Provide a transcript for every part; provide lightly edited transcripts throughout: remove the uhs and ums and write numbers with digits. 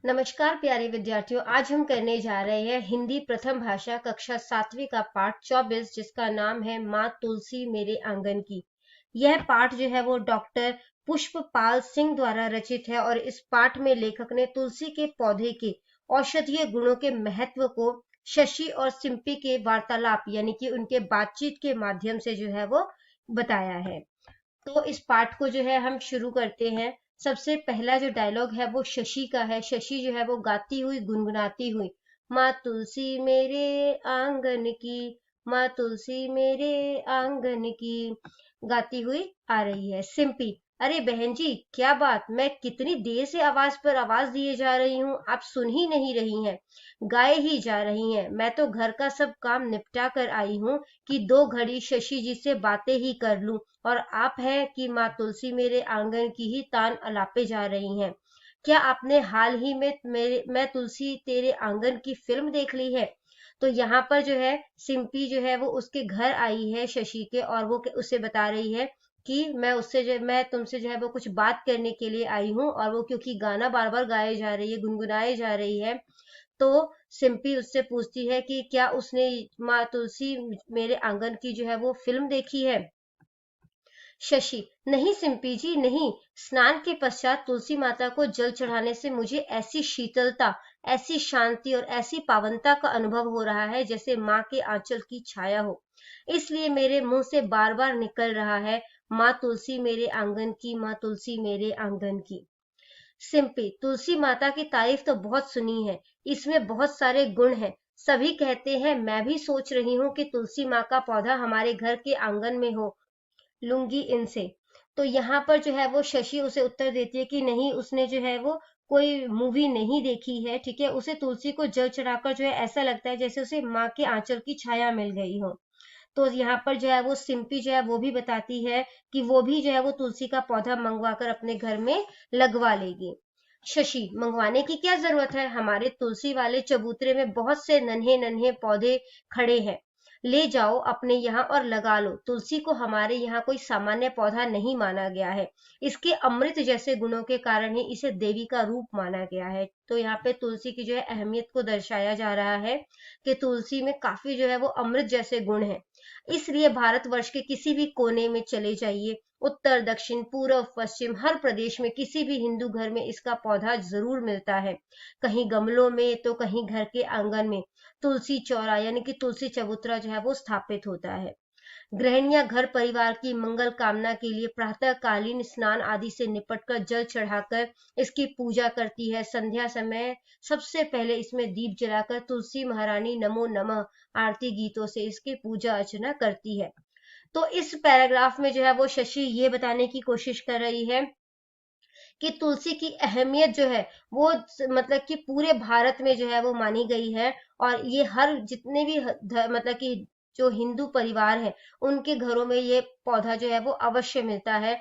नमस्कार प्यारे विद्यार्थियों, आज हम करने जा रहे हैं हिंदी प्रथम भाषा कक्षा 7वीं का पाठ 24, जिसका नाम है माँ तुलसी मेरे आंगन की। यह पाठ जो है वो डॉक्टर पुष्पपाल सिंह द्वारा रचित है और इस पाठ में लेखक ने तुलसी के पौधे के औषधीय गुणों के महत्व को शशि और सिंपी के वार्तालाप यानी कि उनके बातचीत के माध्यम से जो है वो बताया है। तो इस पाठ को जो है हम शुरू करते हैं। सबसे पहला जो डायलॉग है वो शशि का है। शशि जो है वो गाती हुई गुनगुनाती हुई माँ तुलसी मेरे आंगन की, माँ तुलसी मेरे आंगन की गाती हुई आ रही है। सिंपी, अरे बहन जी क्या बात, मैं कितनी देर से आवाज पर आवाज दिए जा रही हूँ, आप सुन ही नहीं रही हैं, गाए ही जा रही हैं। मैं तो घर का सब काम निपटा कर आई हूँ कि 2 घड़ी शशि जी से बातें ही कर लूं, और आप है कि माँ तुलसी मेरे आंगन की ही तान अलापे जा रही हैं। क्या आपने हाल ही में मैं तुलसी तेरे आंगन की फिल्म देख ली है? तो यहाँ पर जो है सिंपी जो है वो उसके घर आई है शशि के, और वो उसे बता रही है कि मैं तुमसे जो है वो कुछ बात करने के लिए आई हूँ। और वो क्योंकि गाना बार बार गाए जा रही है, गुनगुनाए जा रही है, तो सिंपी उससे पूछती है कि क्या उसने माँ तुलसी मेरे आंगन की जो है वो फिल्म देखी है? शशि, नहीं सिंपी जी नहीं, स्नान के पश्चात तुलसी माता को जल चढ़ाने से मुझे ऐसी शीतलता, ऐसी शांति और ऐसी पावनता का अनुभव हो रहा है जैसे माँ के आंचल की छाया हो। इसलिए मेरे मुंह से बार बार निकल रहा है, माँ तुलसी मेरे आंगन की, माँ तुलसी मेरे आंगन की। सिंपी, तुलसी माता की तारीफ तो बहुत सुनी है, इसमें बहुत सारे गुण हैं। सभी कहते हैं, मैं भी सोच रही हूँ कि तुलसी माँ का पौधा हमारे घर के आंगन में हो, लूंगी इनसे। तो यहाँ पर जो है वो शशि उसे उत्तर देती है कि नहीं, उसने जो है वो कोई मूवी नहीं देखी है, ठीक है। उसे तुलसी को जल चढ़ाकर जो है ऐसा लगता है जैसे उसे माँ के आंचल की छाया मिल गई हो। तो यहाँ पर जो है वो सिंपी जो है वो भी बताती है कि वो भी जो है वो तुलसी का पौधा मंगवा कर अपने घर में लगवा लेगी। शशि, मंगवाने की क्या जरूरत है, हमारे तुलसी वाले चबूतरे में बहुत से नन्हे नन्हे पौधे खड़े हैं, ले जाओ अपने यहाँ और लगा लो। तुलसी को हमारे यहाँ कोई सामान्य पौधा नहीं माना गया है, इसके अमृत जैसे गुणों के कारण ही इसे देवी का रूप माना गया है। तो यहाँ पे तुलसी की जो है अहमियत को दर्शाया जा रहा है कि तुलसी में काफी जो है वो अमृत जैसे गुण है। इसलिए भारतवर्ष के किसी भी कोने में चले जाइए, उत्तर दक्षिण पूर्व पश्चिम हर प्रदेश में किसी भी हिंदू घर में इसका पौधा जरूर मिलता है, कहीं गमलों में तो कहीं घर के आंगन में। तुलसी चौरा यानी कि तुलसी चबूतरा जो है वो स्थापित होता है। गृहिणियां घर परिवार की मंगल कामना के लिए प्रातःकालीन स्नान आदि से निपटकर जल चढ़ाकर इसकी पूजा करती है। संध्या समय सबसे पहले इसमें दीप जलाकर तुलसी महारानी नमो नमः आरती गीतों से इसकी पूजा अर्चना करती है। तो इस पैराग्राफ में जो है वो शशि ये बताने की कोशिश कर रही है कि तुलसी की अहमियत जो है वो मतलब कि पूरे भारत में जो है वो मानी गई है, और ये हर जितने भी मतलब कि जो हिंदू परिवार है उनके घरों में ये पौधा जो है वो अवश्य मिलता है।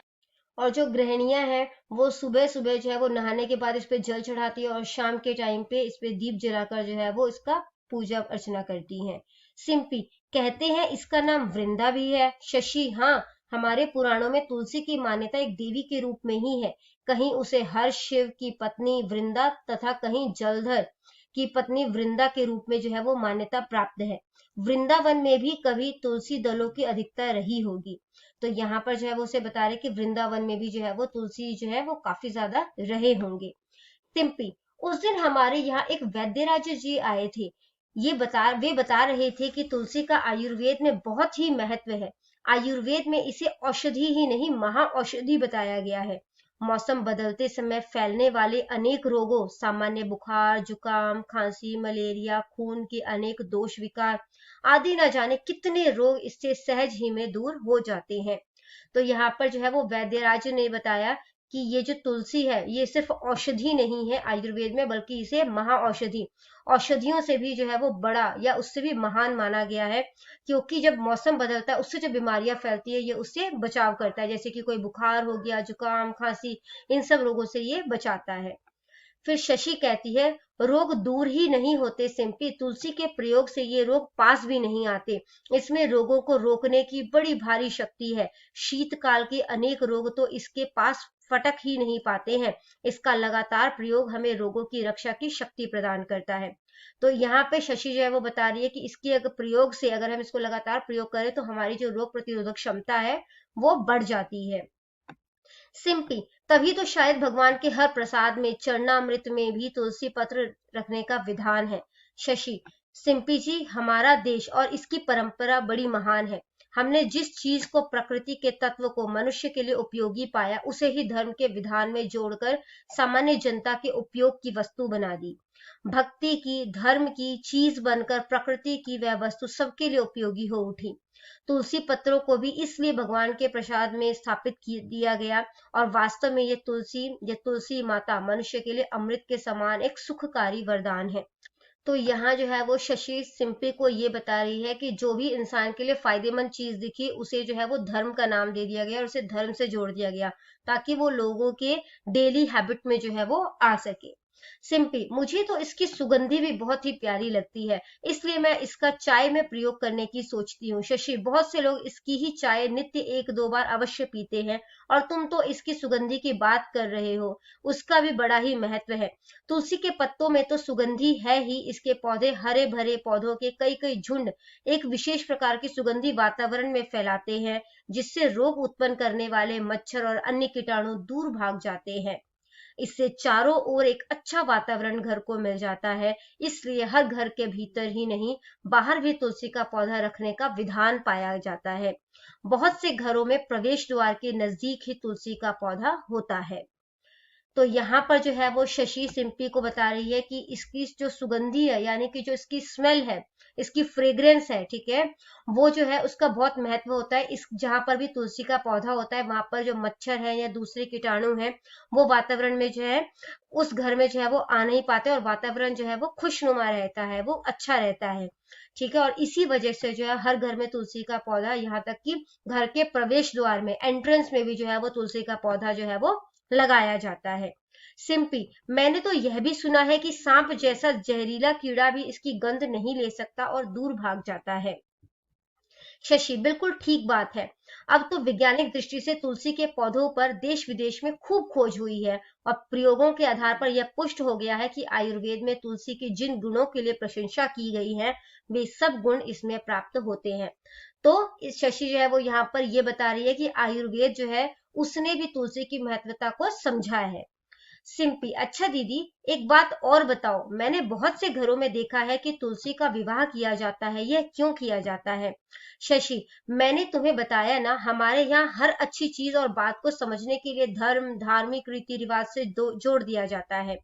और जो गृहिणियां हैं वो सुबह सुबह जो है वो नहाने के बाद इस पे जल चढ़ाती है, और शाम के टाइम पे इस पे दीप जलाकर जो है वो इसका पूजा अर्चना करती हैं। सिंपी, कहते हैं इसका नाम वृंदा भी है। शशि, हाँ, हमारे पुराणों में तुलसी की मान्यता एक देवी के रूप में ही है। कहीं उसे हर्ष शिव की पत्नी वृंदा तथा कहीं जलधर की पत्नी वृंदा के रूप में जो है वो मान्यता प्राप्त है। वृंदावन में भी कभी तुलसी दलों की अधिकता रही होगी। तो यहाँ पर जो है वो उसे बता रहे कि वृंदावन में भी जो है वो तुलसी जो है वो काफी ज्यादा रहे होंगे। सिंपी, उस दिन हमारे यहाँ एक वैद्यराज जी आए थे, वे बता रहे थे कि तुलसी का आयुर्वेद में बहुत ही महत्व है। आयुर्वेद में इसे औषधि ही नहीं महा औषधि बताया गया है। मौसम बदलते समय फैलने वाले अनेक रोगों, सामान्य बुखार, जुकाम, खांसी, मलेरिया, खून के अनेक दोष विकार आदि न जाने कितने रोग इससे सहज ही में दूर हो जाते हैं। तो यहाँ पर जो है वो वैद्यराज ने बताया कि ये जो तुलसी है ये सिर्फ औषधि नहीं है आयुर्वेद में, बल्कि इसे महा औषधि, औषधियों से भी जो है वो बड़ा या उससे भी महान माना गया है। क्योंकि जब मौसम बदलता है उससे जो बीमारियां फैलती है ये उससे बचाव करता है, जैसे कि कोई बुखार हो गया, जुकाम, खांसी, इन सब रोगों से ये बचाता है। फिर शशि कहती है, रोग दूर ही नहीं होते सिंपी, तुलसी के प्रयोग से ये रोग पास भी नहीं आते। इसमें रोगों को रोकने की बड़ी भारी शक्ति है। शीतकाल के अनेक रोग तो इसके पास फटक ही नहीं पाते हैं। इसका लगातार प्रयोग हमें रोगों की रक्षा की शक्ति प्रदान करता है। तो यहाँ पे शशि जो है वो बता रही है कि इसकी अगर प्रयोग से, अगर हम इसको लगातार प्रयोग करें तो हमारी जो रोग प्रतिरोधक क्षमता है वो बढ़ जाती है। सिंपी, तभी तो शायद भगवान के हर प्रसाद में, चरणामृत में भी तुलसी पत्र रखने का विधान है। शशि, सिंपी जी, हमारा देश और इसकी परंपरा बड़ी महान है। हमने जिस चीज को, प्रकृति के तत्व को मनुष्य के लिए उपयोगी पाया, उसे ही धर्म के विधान में जोड़कर सामान्य जनता के उपयोग की वस्तु बना दी। भक्ति की, धर्म की चीज बनकर प्रकृति की वह वस्तु सबके लिए उपयोगी हो उठी। तुलसी पत्रों को भी इसलिए भगवान के प्रसाद में स्थापित दिया गया, और वास्तव में ये तुलसी माता मनुष्य के लिए अमृत के समान एक सुखकारी वरदान है। तो यहाँ जो है वो शशि सिंपी को ये बता रही है कि जो भी इंसान के लिए फायदेमंद चीज दिखी उसे जो है वो धर्म का नाम दे दिया गया और उसे धर्म से जोड़ दिया गया, ताकि वो लोगों के डेली हैबिट में जो है वो आ सके। सिंपी, मुझे तो इसकी सुगंधी भी बहुत ही प्यारी लगती है, इसलिए मैं इसका चाय में प्रयोग करने की सोचती हूँ। शशि, बहुत से लोग इसकी ही चाय नित्य 1-2 बार अवश्य पीते हैं, और तुम तो इसकी सुगंधी की बात कर रहे हो, उसका भी बड़ा ही महत्व है। तुलसी के पत्तों में तो सुगंधी है ही, इसके पौधे हरे भरे पौधों के कई कई झुंड एक विशेष प्रकार की सुगंधी वातावरण में फैलाते हैं, जिससे रोग उत्पन्न करने वाले मच्छर और अन्य कीटाणु दूर भाग जाते हैं। इससे चारों ओर एक अच्छा वातावरण घर को मिल जाता है, इसलिए हर घर के भीतर ही नहीं, बाहर भी तुलसी का पौधा रखने का विधान पाया जाता है। बहुत से घरों में प्रवेश द्वार के नजदीक ही तुलसी का पौधा होता है। तो यहाँ पर जो है वो शशि सिंपी को बता रही है कि इसकी जो सुगंधी है, यानी कि जो इसकी स्मेल है, इसकी फ्रेग्रेंस है, ठीक है, वो जो है उसका बहुत महत्व होता है। इस जहां पर भी तुलसी का पौधा होता है वहां पर जो मच्छर है या दूसरे कीटाणु हैं, वो वातावरण में जो है उस घर में जो है वो आ नहीं पाते, और वातावरण जो है वो खुशनुमा रहता है, वो अच्छा रहता है। ठीक है, और इसी वजह से जो है हर घर में तुलसी का पौधा, यहाँ तक कि घर के प्रवेश द्वार में, एंट्रेंस में भी जो है वो तुलसी का पौधा जो है वो लगाया जाता है। सिंपी, मैंने तो यह भी सुना है कि सांप जैसा जहरीला कीड़ा भी इसकी गंध नहीं ले सकता और दूर भाग जाता है। शशि, बिल्कुल ठीक बात है। अब तो वैज्ञानिक दृष्टि से तुलसी के पौधों पर देश विदेश में खूब खोज हुई है, और प्रयोगों के आधार पर यह पुष्ट हो गया है कि आयुर्वेद में तुलसी के जिन गुणों के लिए प्रशंसा की गई है, वे सब गुण इसमें प्राप्त होते हैं। तो इस शशि जो है वो यहाँ पर ये बता रही है कि आयुर्वेद जो है उसने भी तुलसी की महत्वता को समझा है। सिंपी, अच्छा दीदी, एक बात और बताओ, मैंने बहुत से घरों में देखा है कि तुलसी का विवाह किया जाता है, यह क्यों किया जाता है? शशि, मैंने तुम्हें बताया ना, हमारे यहाँ हर अच्छी चीज और बात को समझने के लिए धर्म, धार्मिक रीति रिवाज से जोड़ दिया जाता है।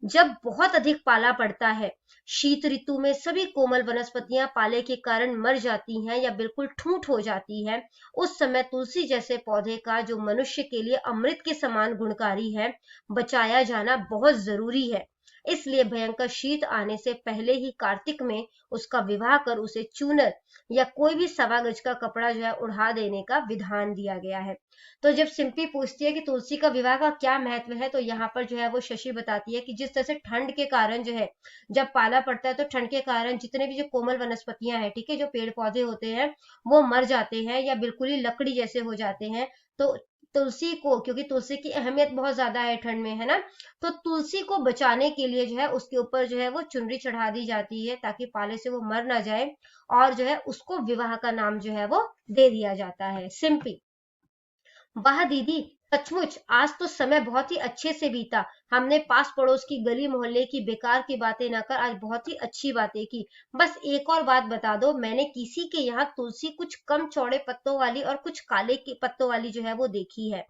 जब बहुत अधिक पाला पड़ता है, शीत ऋतु में सभी कोमल वनस्पतियां पाले के कारण मर जाती हैं या बिल्कुल ठूंठ हो जाती है, उस समय तुलसी जैसे पौधे का, जो मनुष्य के लिए अमृत के समान गुणकारी है, बचाया जाना बहुत जरूरी है। इसलिए भयंकर शीत आने से पहले ही कार्तिक में उसका विवाह कर उसे चूनर या कोई भी 1.25 गज का कपड़ा जो है उड़ा देने का विधान दिया गया है। तो जब सिंपी पूछती है कि तुलसी का विवाह का क्या महत्व है, तो यहाँ पर जो है वो शशि बताती है कि जिस तरह से ठंड के कारण जो है, जब पाला पड़ता है तो ठंड के कारण जितने भी जो कोमल वनस्पतियां हैं, ठीक है, जो पेड़ पौधे होते हैं, वो मर जाते हैं या बिल्कुल ही लकड़ी जैसे हो जाते हैं। तो तुलसी को, क्योंकि तुलसी की अहमियत बहुत ज्यादा है ठंड में, है ना, तो तुलसी को बचाने के लिए जो है उसके ऊपर जो है वो चुनरी चढ़ा दी जाती है, ताकि पाले से वो मर ना जाए, और जो है उसको विवाह का नाम जो है वो दे दिया जाता है। सिंपी, वाह दीदी, सचमुच आज तो समय बहुत ही अच्छे से बीता। हमने पास पड़ोस की गली मोहल्ले की बेकार की बातें न कर आज बहुत ही अच्छी बातें की। बस एक और बात बता दो, मैंने किसी के यहाँ तुलसी कुछ कम चौड़े पत्तों वाली और कुछ काले के पत्तों वाली जो है वो देखी है,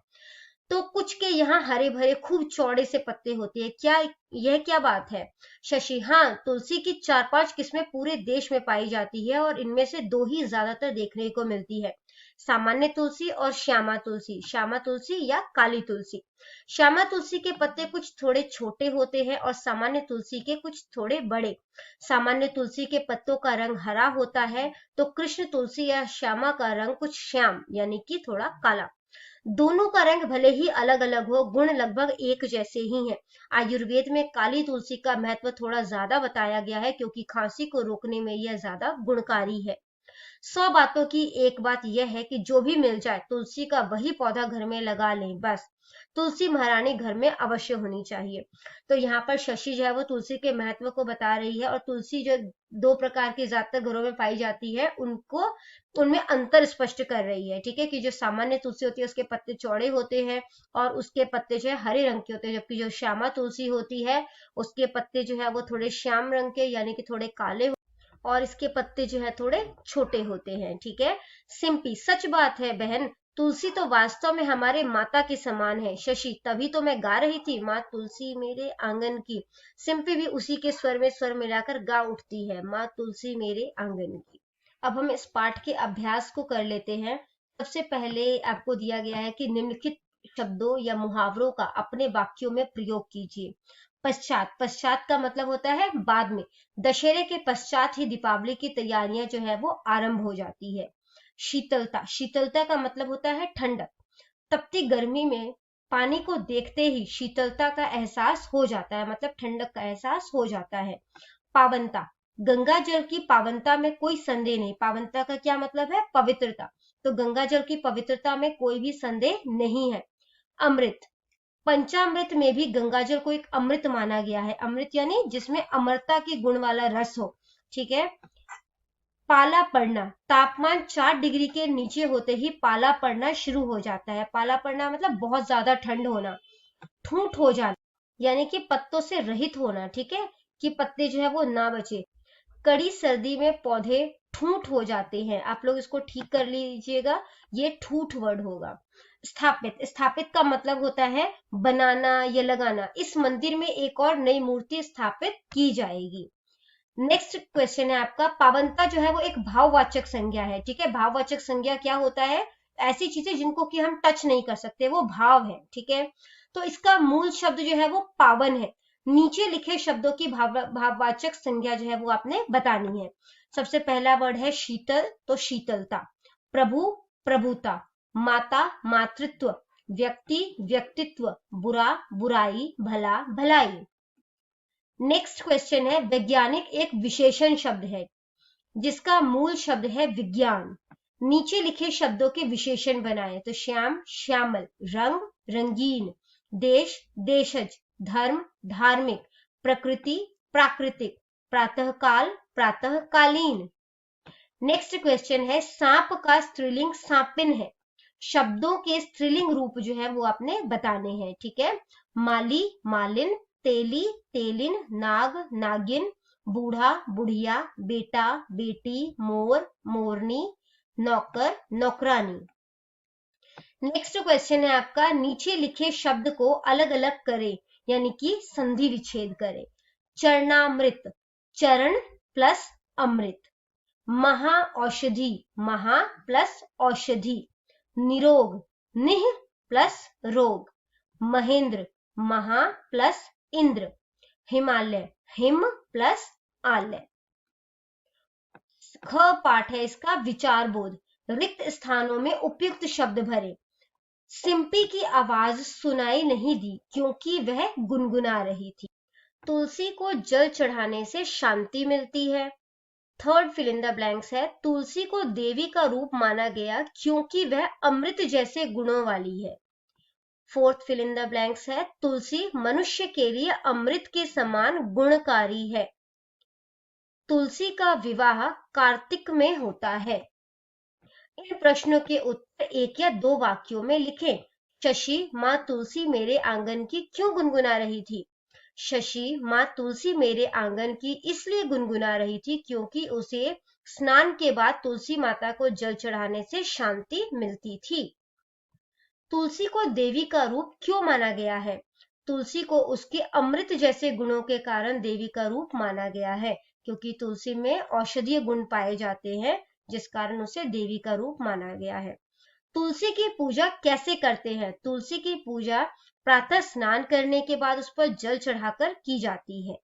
तो कुछ के यहाँ हरे भरे खूब चौड़े से पत्ते होते हैं, क्या यह क्या बात है? शशि, हाँ, तुलसी की 4-5 किस्में पूरे देश में पाई जाती है, और इनमें से 2 ही ज्यादातर देखने को मिलती है, सामान्य तुलसी और श्यामा तुलसी। श्यामा तुलसी या काली तुलसी। श्यामा तुलसी के पत्ते कुछ थोड़े छोटे होते हैं और सामान्य तुलसी के कुछ थोड़े बड़े। सामान्य तुलसी के पत्तों का रंग हरा होता है, तो कृष्ण तुलसी या श्यामा का रंग कुछ श्याम यानी कि थोड़ा काला। दोनों का रंग भले ही अलग अलग हो, गुण लगभग एक जैसे ही हैं। आयुर्वेद में काली तुलसी का महत्व थोड़ा ज्यादा बताया गया है, क्योंकि खांसी को रोकने में यह ज्यादा गुणकारी है। 100 बातों की एक बात यह है कि जो भी मिल जाए तुलसी का वही पौधा घर में लगा लें, बस। तुलसी महारानी घर में अवश्य होनी चाहिए। तो यहाँ पर शशि जो है वो तुलसी के महत्व को बता रही है, और तुलसी जो 2 प्रकार की ज्यादातर घरों में पाई जाती है उनको उनमें अंतर स्पष्ट कर रही है। ठीक है, कि जो सामान्य तुलसी होती है उसके पत्ते चौड़े होते हैं और उसके पत्ते जो है हरे रंग के होते हैं, जबकि जो श्यामा तुलसी होती है उसके पत्ते जो है वो थोड़े श्याम रंग के यानी कि थोड़े काले, और इसके पत्ते जो है थोड़े छोटे होते हैं। ठीक है, सिंपी, सच बात है बहन, तुलसी तो वास्तव में हमारे माता के समान है। शशि, तभी तो मैं गा रही थी, माँ तुलसी मेरे आंगन की। सिंपी भी उसी के स्वर में स्वर मिलाकर गा उठती है, माँ तुलसी मेरे आंगन की। अब हम इस पाठ के अभ्यास को कर लेते हैं। सबसे पहले आपको दिया गया है कि निम्नलिखित शब्दों या मुहावरों का अपने वाक्यों में प्रयोग कीजिए। पश्चात, पश्चात का मतलब होता है बाद में। दशहरे के पश्चात ही दीपावली की तैयारियां जो है वो आरंभ हो जाती है। शीतलता, शीतलता का मतलब होता है ठंडक। तपती गर्मी में पानी को देखते ही शीतलता का एहसास हो जाता है, मतलब ठंडक का एहसास हो जाता है। पावनता, गंगा जल की पावनता में कोई संदेह नहीं। पावनता का क्या मतलब है? पवित्रता। तो गंगा जल की पवित्रता में कोई भी संदेह नहीं है। अमृत, पंचामृत में भी गंगाजल को एक अमृत माना गया है। अमृत यानी जिसमें अमरता के गुण वाला रस हो। ठीक है। पाला पड़ना, तापमान 4 डिग्री के नीचे होते ही पाला पड़ना शुरू हो जाता है। पाला पड़ना मतलब बहुत ज्यादा ठंड होना। ठूंठ हो जाना यानी कि पत्तों से रहित होना। ठीक है, कि पत्ते जो है वो ना बचे। कड़ी सर्दी में पौधे ठूंठ हो जाते हैं। आप लोग इसको ठीक कर लीजिएगा, ये ठूठ वर्ड होगा। स्थापित, स्थापित का मतलब होता है बनाना या लगाना। इस मंदिर में एक और नई मूर्ति स्थापित की जाएगी। नेक्स्ट क्वेश्चन है आपका, पावनता जो है वो एक भाववाचक संज्ञा है। ठीक है, भाववाचक संज्ञा क्या होता है? ऐसी चीजें जिनको कि हम टच नहीं कर सकते, वो भाव है। ठीक है, तो इसका मूल शब्द जो है वो पावन है। नीचे लिखे शब्दों की भाववाचक संज्ञा जो है वो आपने बतानी है। सबसे पहला वर्ड है शीतल, तो शीतलता। प्रभु, प्रभुता। माता, मातृत्व। व्यक्ति, व्यक्तित्व। बुरा, बुराई। भला, भलाई। नेक्स्ट क्वेश्चन है, वैज्ञानिक एक विशेषण शब्द है जिसका मूल शब्द है विज्ञान। नीचे लिखे शब्दों के विशेषण बनाएं। तो श्याम, श्यामल। रंग, रंगीन। देश, देशज। धर्म, धार्मिक। प्रकृति, प्राकृतिक। प्रातःकाल, प्रातःकालीन। नेक्स्ट क्वेश्चन है, सांप का स्त्रीलिंग सांपिन है। शब्दों के स्त्रीलिंग रूप जो है वो आपने बताने हैं। ठीक है, माली, मालिन। तेली, तेलिन। नाग, नागिन। बूढ़ा, बुढ़िया। बेटा, बेटी। मोर, मोरनी। नौकर, नौकरानी। नेक्स्ट क्वेश्चन है आपका, नीचे लिखे शब्द को अलग अलग करें यानी कि संधि विच्छेद करें। चरणामृत, चरण प्लस अमृत। महा औषधि, महा प्लस औषधि। निरोग, निह प्लस रोग। महेंद्र, महा plus Indra. Himalaya, him plus आलय। ख पाठ है इसका, विचार बोध। रिक्त स्थानों में उपयुक्त शब्द भरे। सिंपी की आवाज सुनाई नहीं दी क्योंकि वह गुनगुना रही थी। तुलसी को जल चढ़ाने से शांति मिलती है। Third fill in the blanks है, तुलसी को देवी का रूप माना गया क्योंकि वह अमृत जैसे गुणों वाली है। Fourth fill in the blanks है, तुलसी मनुष्य के लिए अमृत के समान गुणकारी है। तुलसी का विवाह कार्तिक में होता है। इन प्रश्नों के उत्तर एक या दो वाक्यों में लिखें। शशि, माँ तुलसी मेरे आंगन की क्यों गुनगुना रही थी? शशि माँ तुलसी मेरे आंगन की इसलिए गुनगुना रही थी क्योंकि उसे स्नान के बाद तुलसी माता को जल चढ़ाने से शांति मिलती थी। तुलसी को देवी का रूप क्यों माना गया है? तुलसी को उसके अमृत जैसे गुणों के कारण देवी का रूप माना गया है, क्योंकि तुलसी में औषधीय गुण पाए जाते हैं जिस कारण उसे देवी का रूप माना गया है। तुलसी की पूजा कैसे करते हैं? तुलसी की पूजा प्रातः स्नान करने के बाद उस पर जल चढ़ाकर की जाती है।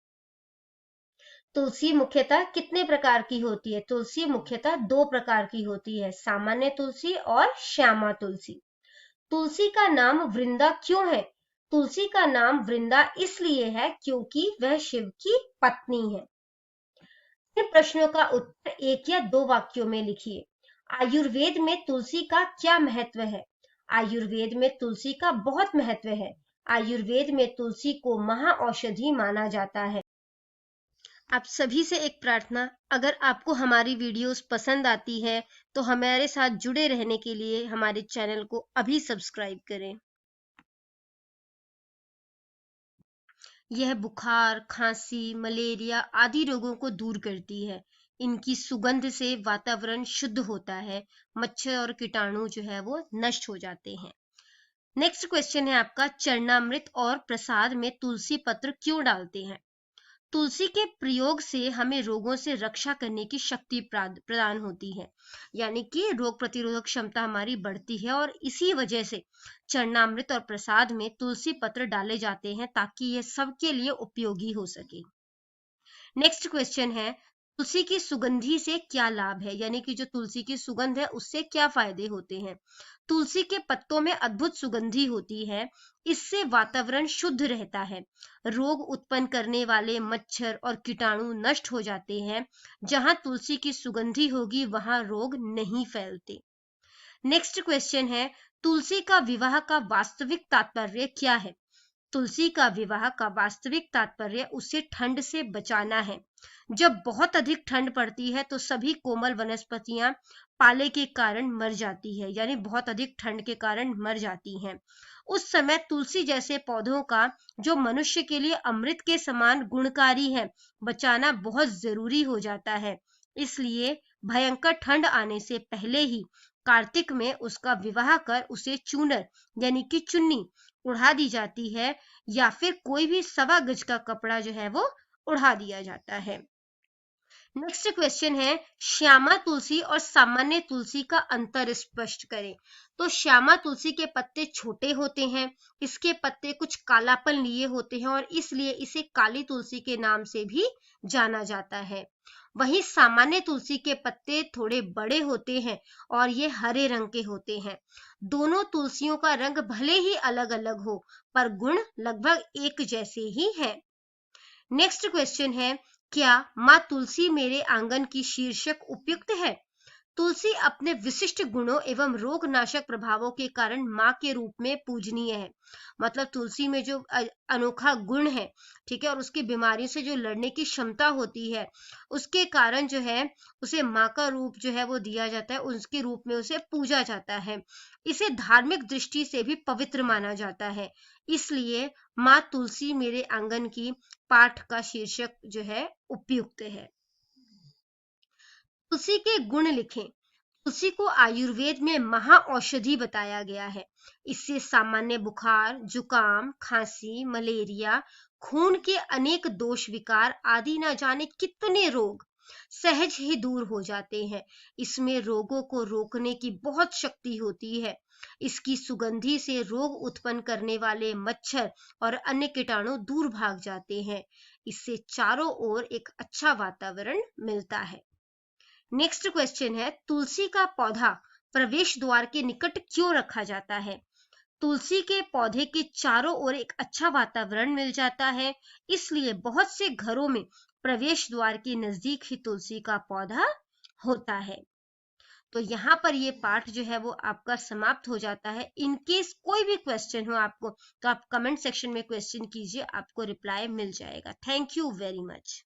तुलसी मुख्यतः कितने प्रकार की होती है? तुलसी मुख्यतः 2 प्रकार की होती है, सामान्य तुलसी और श्यामा तुलसी। तुलसी का नाम वृंदा क्यों है? तुलसी का नाम वृंदा इसलिए है क्योंकि वह शिव की पत्नी है। इन प्रश्नों का उत्तर एक या दो वाक्यों में लिखिए। आयुर्वेद में तुलसी का क्या महत्व है? आयुर्वेद में तुलसी का बहुत महत्व है। आयुर्वेद में तुलसी को महाऔषधि माना जाता है। आप सभी से एक प्रार्थना, अगर आपको हमारी वीडियोस पसंद आती है तो हमारे साथ जुड़े रहने के लिए हमारे चैनल को अभी सब्सक्राइब करें। यह बुखार, खांसी, मलेरिया आदि रोगों को दूर करती है। इनकी सुगंध से वातावरण शुद्ध होता है, मच्छर और कीटाणु जो है वो नष्ट हो जाते हैं। नेक्स्ट क्वेश्चन है आपका, चरणामृत और प्रसाद में तुलसी पत्र क्यों डालते हैं? तुलसी के प्रयोग से हमें रोगों से रक्षा करने की शक्ति प्रदान होती है, यानी कि रोग प्रतिरोधक क्षमता हमारी बढ़ती है, और इसी वजह से चरणामृत और प्रसाद में तुलसी पत्र डाले जाते हैं ताकि यह सबके लिए उपयोगी हो सके। नेक्स्ट क्वेश्चन है, तुलसी की सुगंधी से क्या लाभ है, यानी कि जो तुलसी की सुगंध है उससे क्या फायदे होते हैं? तुलसी के पत्तों में अद्भुत सुगंधी होती है, इससे वातावरण शुद्ध रहता है, रोग उत्पन्न करने वाले मच्छर और कीटाणु नष्ट हो जाते हैं। जहां तुलसी की सुगंधी होगी वहां रोग नहीं फैलते। नेक्स्ट क्वेश्चन है, तुलसी का विवाह का वास्तविक तात्पर्य क्या है? तुलसी का विवाह का वास्तविक तात्पर्य उसे ठंड से बचाना है। जब बहुत अधिक ठंड पड़ती है तो सभी कोमल वनस्पतियां पाले के कारण मर जाती है, यानी बहुत अधिक ठंड के कारण मर जाती हैं। उस समय तुलसी जैसे पौधों का, जो मनुष्य के लिए अमृत के समान गुणकारी है, बचाना बहुत जरूरी हो जाता है। इसलिए भयंकर ठंड आने से पहले ही कार्तिक में उसका विवाह कर उसे चूनर यानी कि चुन्नी उड़ा दी जाती है, या फिर कोई भी 1.25 गज का कपड़ा जो है वो उड़ा दिया जाता है। नेक्स्ट क्वेश्चन है, श्यामा तुलसी और सामान्य तुलसी का अंतर स्पष्ट करें। तो श्यामा तुलसी के पत्ते छोटे होते हैं, इसके पत्ते कुछ कालापन लिए होते हैं और इसलिए इसे काली तुलसी के नाम से भी जाना जाता है। वहीं सामान्य तुलसी के पत्ते थोड़े बड़े होते हैं और ये हरे रंग के होते हैं। दोनों तुलसियों का रंग भले ही अलग अलग हो, पर गुण लगभग एक जैसे ही है। नेक्स्ट क्वेश्चन है, क्या माँ तुलसी मेरे आंगन की शीर्षक उपयुक्त है? तुलसी अपने विशिष्ट गुणों एवं रोगनाशक प्रभावों के कारण माँ के रूप में पूजनीय है। मतलब तुलसी में जो अनोखा गुण है, ठीक है, और उसकी बीमारियों से जो लड़ने की क्षमता होती है, उसके कारण जो है उसे माँ का रूप जो है वो दिया जाता है, उसके रूप में उसे पूजा जाता है। इसे धार्मिक दृष्टि से भी पवित्र माना जाता है। इसलिए माँ तुलसी मेरे आंगन की पाठ का शीर्षक जो है उपयुक्त है। तुलसी के गुण लिखें। तुलसी को आयुर्वेद में महाऔषधि बताया गया है। इससे सामान्य बुखार, जुकाम, खांसी, मलेरिया, खून के अनेक दोष विकार आदि न जाने कितने रोग सहज ही दूर हो जाते हैं। इसमें रोगों को रोकने की बहुत शक्ति होती है। इसकी सुगंधि से रोग उत्पन्न करने वाले मच्छर और अन्य कीटाणु दूर भाग जाते हैं। इससे चारों ओर एक अच्छा वातावरण मिलता है। नेक्स्ट क्वेश्चन है, तुलसी का पौधा प्रवेश द्वार के निकट क्यों रखा जाता है? तुलसी के पौधे के चारों ओर एक अच्छा वातावरण मिल जाता है, इसलिए बहुत से घरों में प्रवेश द्वार के नजदीक ही तुलसी का पौधा होता है। तो यहाँ पर ये पाठ जो है वो आपका समाप्त हो जाता है। इन केस कोई भी क्वेश्चन हो आपको, तो आप कमेंट सेक्शन में क्वेश्चन कीजिए, आपको रिप्लाई मिल जाएगा। Thank you very much.